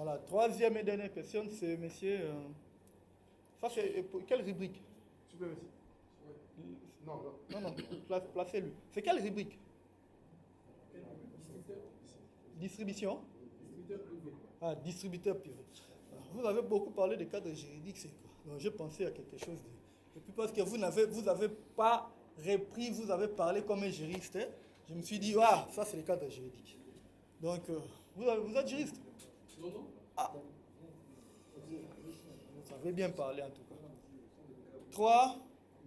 Voilà, troisième et dernière question, c'est monsieur... ça, c'est quelle rubrique? Non, placez-lui. C'est quelle rubrique? Distribution? Ah, distributeur privé. Vous avez beaucoup parlé de cadre juridique, c'est quoi? Donc, je pensais à quelque chose de... Et puis parce que vous n'avez pas repris, vous avez parlé comme un juriste, hein, je me suis dit, ah, ça c'est le cadre juridique. Donc, vous êtes juriste? Non. Ah. Vous savez bien parler en tout cas. 3,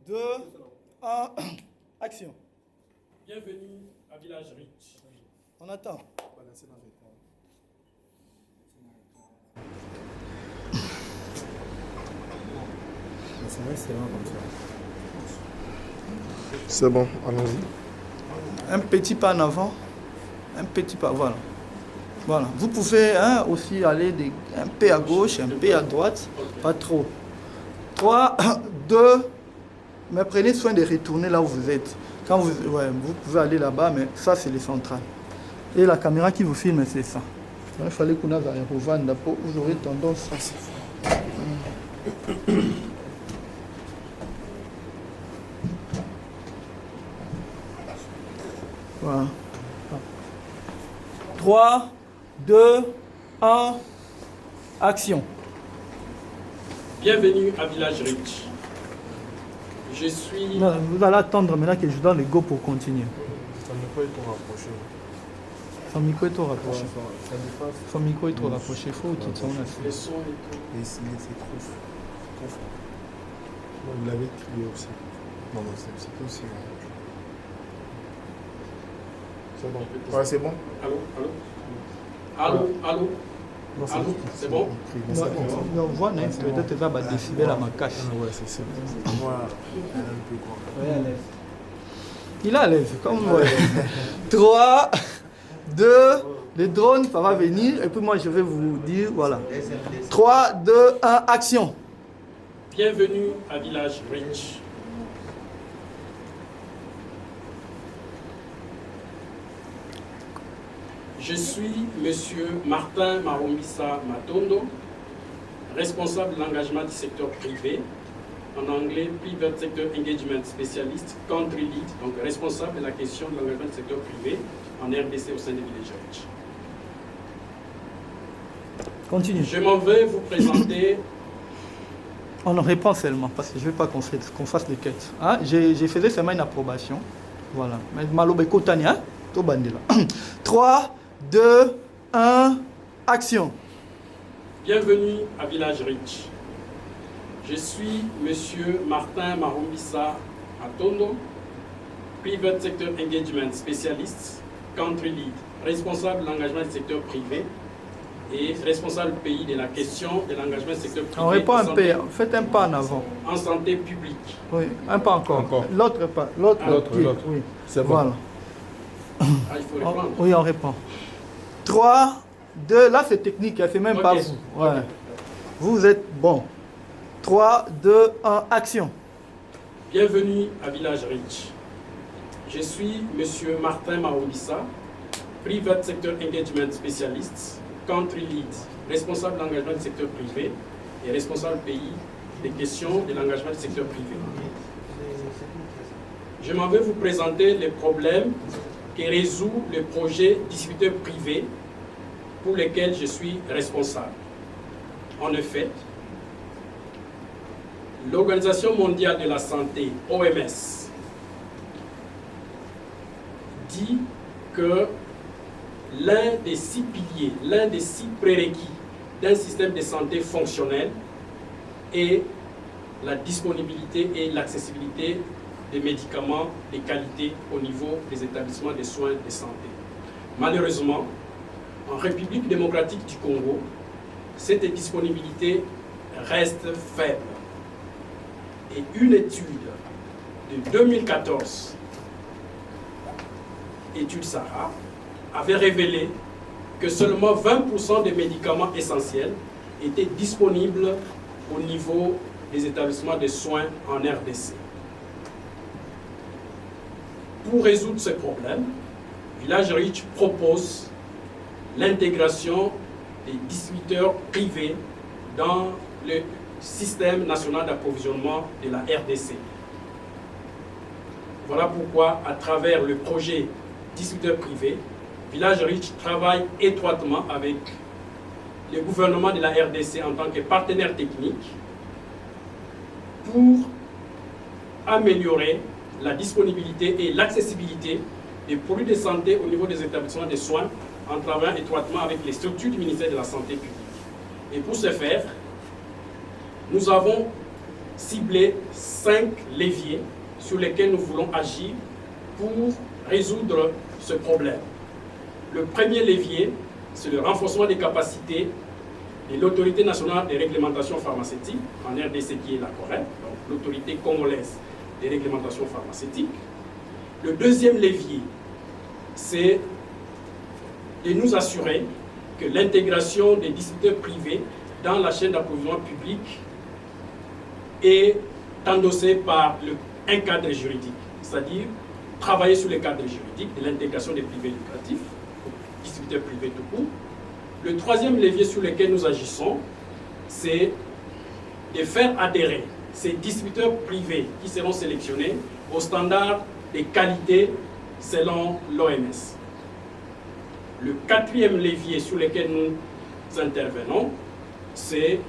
2, 1, action. Bienvenue à Village Rich. On attend. C'est bon, allons-y. Un petit pas en avant, un petit pas, voilà. Voilà. Vous pouvez aussi aller un peu à gauche, un peu à droite, pas trop. 3, 2, mais prenez soin de retourner là où vous êtes. Quand vous pouvez aller là-bas, mais ça c'est le central. Et la caméra qui vous filme, c'est ça. Il fallait qu'on ait un vous aurez tendance à ça. Voilà. 3, 2, 1, action. Bienvenue à Village Rich. Je suis... Non, vous allez attendre maintenant que je donne le go pour continuer. Son micro est trop rapproché. Son micro est trop rapproché. Ça dépasse. Son micro est trop rapproché. Il faut qu'il soit Les sons et tout. Et c'est trop fort. Vous l'avez crié aussi. Non, c'est pas aussi. C'est bon. Ouais, c'est bon. Allô. C'est bon? Non, voix net, peut-être ça va décider à ma cache. Ouais, c'est ça. Moi, elle est un peu grande. Oui, à l'aise. Il est à l'aise, comme moi. 3, 2, le drone, ça va venir. Et puis moi, je vais vous dire, voilà. 3, 2, 1, action. Bienvenue à Village Rich. Je suis Monsieur Martin Marombisa Matondo, responsable de l'engagement du secteur privé, en anglais Private Sector Engagement Specialist, Country Lead, donc responsable de la question de l'engagement du secteur privé en RDC au sein de Village Rich. Continue. Je m'en vais vous présenter... On en répond seulement, parce que je ne veux pas qu'on fasse des quêtes. Hein? J'ai fait seulement une approbation. Voilà. Mais Malobe Kotani, hein? 3, 2, 1, action. Bienvenue à Village Rich. Je suis Monsieur Martin Marombisa Atondo, Private Sector Engagement Specialist, Country Lead, responsable de l'engagement du secteur privé et responsable pays de la question de l'engagement du secteur privé. On répond un peu, faites un pas en avant. En santé publique. Oui, un pas encore. L'autre pas, l'autre. Oui. C'est bon. Voilà. Ah, il faut répondre. Oui, on répond. 3, 2, là c'est technique, c'est même pas vous. Ouais. Okay. Vous êtes bon. 3, 2, 1, action. Bienvenue à Village Rich. Je suis Monsieur Martin Marombisa, Private Sector Engagement Specialist, Country Lead, responsable de l'engagement du secteur privé et responsable pays des questions de l'engagement du secteur privé. Je m'en vais vous présenter les problèmes que résout le projet distributeur privé pour lesquels je suis responsable. En effet, l'Organisation mondiale de la santé, OMS, dit que l'un des 6 piliers, l'un des 6 prérequis d'un système de santé fonctionnel est la disponibilité et l'accessibilité des médicaments de qualité au niveau des établissements de soins de santé. Malheureusement, en République démocratique du Congo, cette disponibilité reste faible. Et une étude de 2014, étude Sahara, avait révélé que seulement 20% des médicaments essentiels étaient disponibles au niveau des établissements de soins en RDC. Pour résoudre ce problème, Village Rich propose l'intégration des distributeurs privés dans le système national d'approvisionnement de la RDC. Voilà pourquoi, à travers le projet distributeur privé, Village Riche travaille étroitement avec le gouvernement de la RDC en tant que partenaire technique pour améliorer la disponibilité et l'accessibilité des produits de santé au niveau des établissements de soins en travaillant étroitement avec les structures du ministère de la Santé publique. Et pour ce faire, nous avons ciblé 5 leviers sur lesquels nous voulons agir pour résoudre ce problème. Le premier levier, c'est le renforcement des capacités de l'Autorité nationale des réglementations pharmaceutiques, en RDC qui est la Corée, donc l'autorité congolaise des réglementations pharmaceutiques. Le deuxième levier, c'est de nous assurer que l'intégration des distributeurs privés dans la chaîne d'approvisionnement public est endossée par un cadre juridique, c'est-à-dire travailler sur le cadre juridique de l'intégration des privés lucratifs, distributeurs privés tout court. Le troisième levier sur lequel nous agissons, c'est de faire adhérer ces distributeurs privés qui seront sélectionnés aux standards de qualité selon l'OMS. Le quatrième levier sur lequel nous intervenons, c'est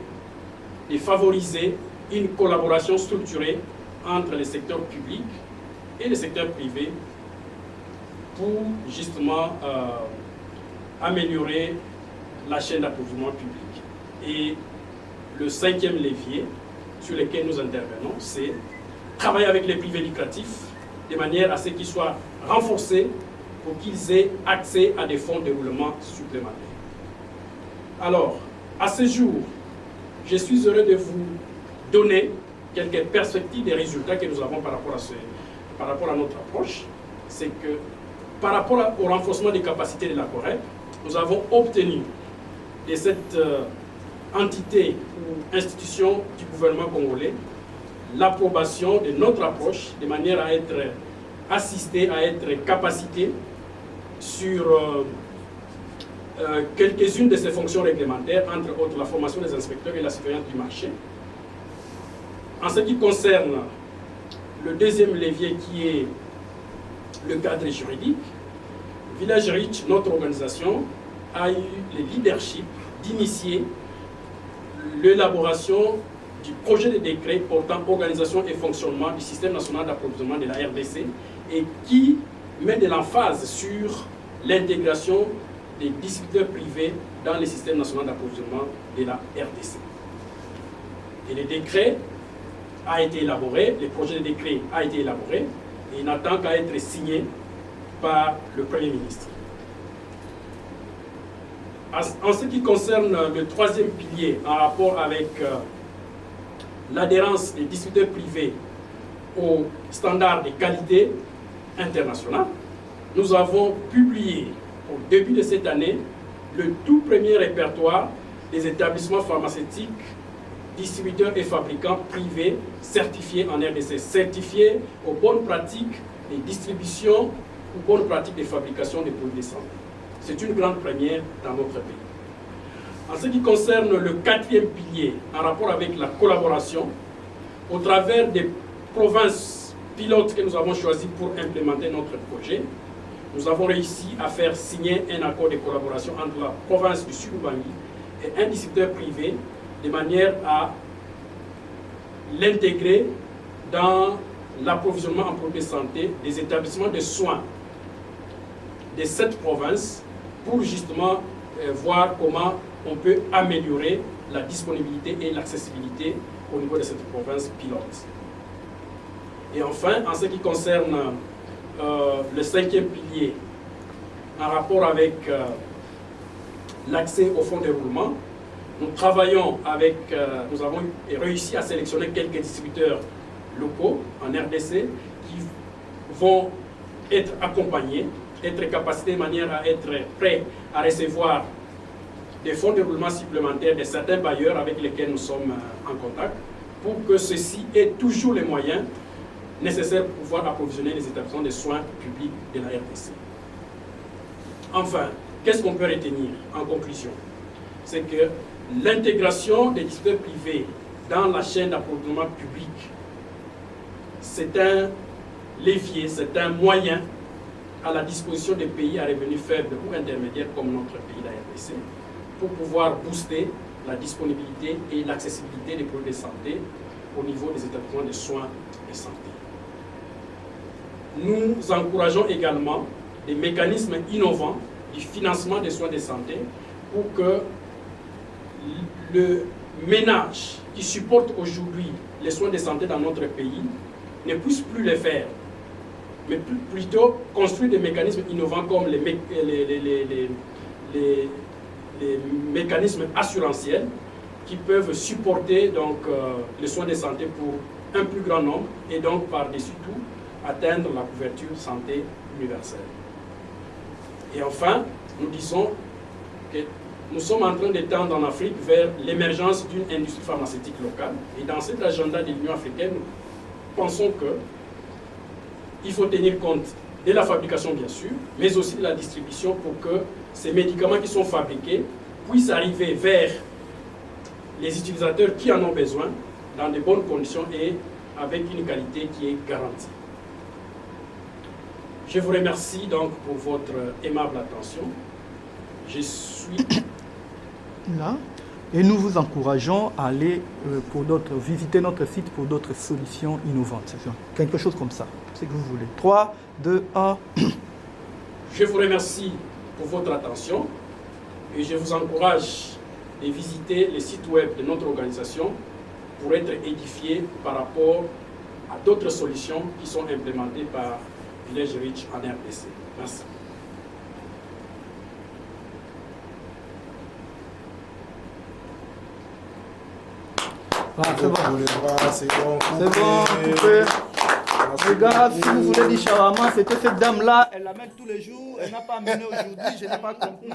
de favoriser une collaboration structurée entre les secteurs publics et les secteurs privés pour justement améliorer la chaîne d'approvisionnement public. Et le cinquième levier sur lequel nous intervenons, c'est travailler avec les privés lucratifs de manière à ce qu'ils soient renforcés pour qu'ils aient accès à des fonds de déroulement supplémentaires. Alors, à ce jour, je suis heureux de vous donner quelques perspectives des résultats que nous avons par rapport à notre approche. C'est que par rapport au renforcement des capacités de la Corée, nous avons obtenu de cette entité ou institution du gouvernement congolais l'approbation de notre approche de manière à être assisté, à être capacité sur quelques-unes de ces fonctions réglementaires, entre autres la formation des inspecteurs et la surveillance du marché. En ce qui concerne le deuxième levier qui est le cadre juridique, Village Riche, notre organisation, a eu le leadership d'initier l'élaboration du projet de décret portant organisation et fonctionnement du système national d'approvisionnement de la RDC et qui met de l'emphase sur l'intégration des distributeurs privés dans le système national d'approvisionnement de la RDC. Et le décret a été élaboré, le projet de décret a été élaboré et il n'attend qu'à être signé par le Premier ministre. En ce qui concerne le troisième pilier en rapport avec l'adhérence des distributeurs privés aux standards de qualité internationale, nous avons publié au début de cette année le tout premier répertoire des établissements pharmaceutiques, distributeurs et fabricants privés certifiés en RDC, certifiés aux bonnes pratiques de distribution ou bonnes pratiques de fabrication des produits de santé. C'est une grande première dans notre pays. En ce qui concerne le quatrième pilier, en rapport avec la collaboration, au travers des provinces pilotes que nous avons choisies pour implémenter notre projet, nous avons réussi à faire signer un accord de collaboration entre la province du Sud-Ubangi et un distributeur privé de manière à l'intégrer dans l'approvisionnement en produits de santé des établissements de soins de cette province pour justement voir comment on peut améliorer la disponibilité et l'accessibilité au niveau de cette province pilote. Et enfin, en ce qui concerne le cinquième pilier, en rapport avec l'accès au fonds de déroulement, nous travaillons avec, nous avons réussi à sélectionner quelques distributeurs locaux en RDC qui vont être accompagnés, être capacités de manière à être prêts à recevoir des fonds de déroulement supplémentaires de certains bailleurs avec lesquels nous sommes en contact pour que ceux-ci aient toujours les moyens nécessaires pour pouvoir approvisionner les établissements de soins publics de la RDC. Enfin, qu'est-ce qu'on peut retenir en conclusion? c'est que l'intégration des distributeurs privés dans la chaîne d'approvisionnement public, c'est un levier, c'est un moyen à la disposition des pays à revenus faibles ou intermédiaires comme notre pays, la RDC, pour pouvoir booster la disponibilité et l'accessibilité des produits de santé au niveau des établissements de soins de santé. Nous encourageons également des mécanismes innovants du financement des soins de santé pour que le ménage qui supporte aujourd'hui les soins de santé dans notre pays ne puisse plus les faire, mais plutôt construire des mécanismes innovants comme les mécanismes assurantiels qui peuvent supporter donc, les soins de santé pour un plus grand nombre et donc par-dessus tout atteindre la couverture santé universelle. Et enfin, nous disons que nous sommes en train de tendre en Afrique vers l'émergence d'une industrie pharmaceutique locale. Et dans cet agenda de l'Union africaine, nous pensons qu'il faut tenir compte de la fabrication, bien sûr, mais aussi de la distribution pour que ces médicaments qui sont fabriqués puissent arriver vers les utilisateurs qui en ont besoin dans de bonnes conditions et avec une qualité qui est garantie. Je vous remercie donc pour votre aimable attention. Je suis là et nous vous encourageons à aller visiter notre site pour d'autres solutions innovantes. Quelque chose comme ça, c'est que vous voulez. 3, 2, 1. Je vous remercie pour votre attention et je vous encourage de visiter le site web de notre organisation pour être édifié par rapport à d'autres solutions qui sont implémentées par Village Rich en RDC. Merci. Ah, c'est bon. C'est bon. C'est bon, coupé. Regarde, si vous voulez du shawarma, c'était cette dame-là, elle l'amène tous les jours, elle n'a pas amené aujourd'hui, je n'ai pas compris.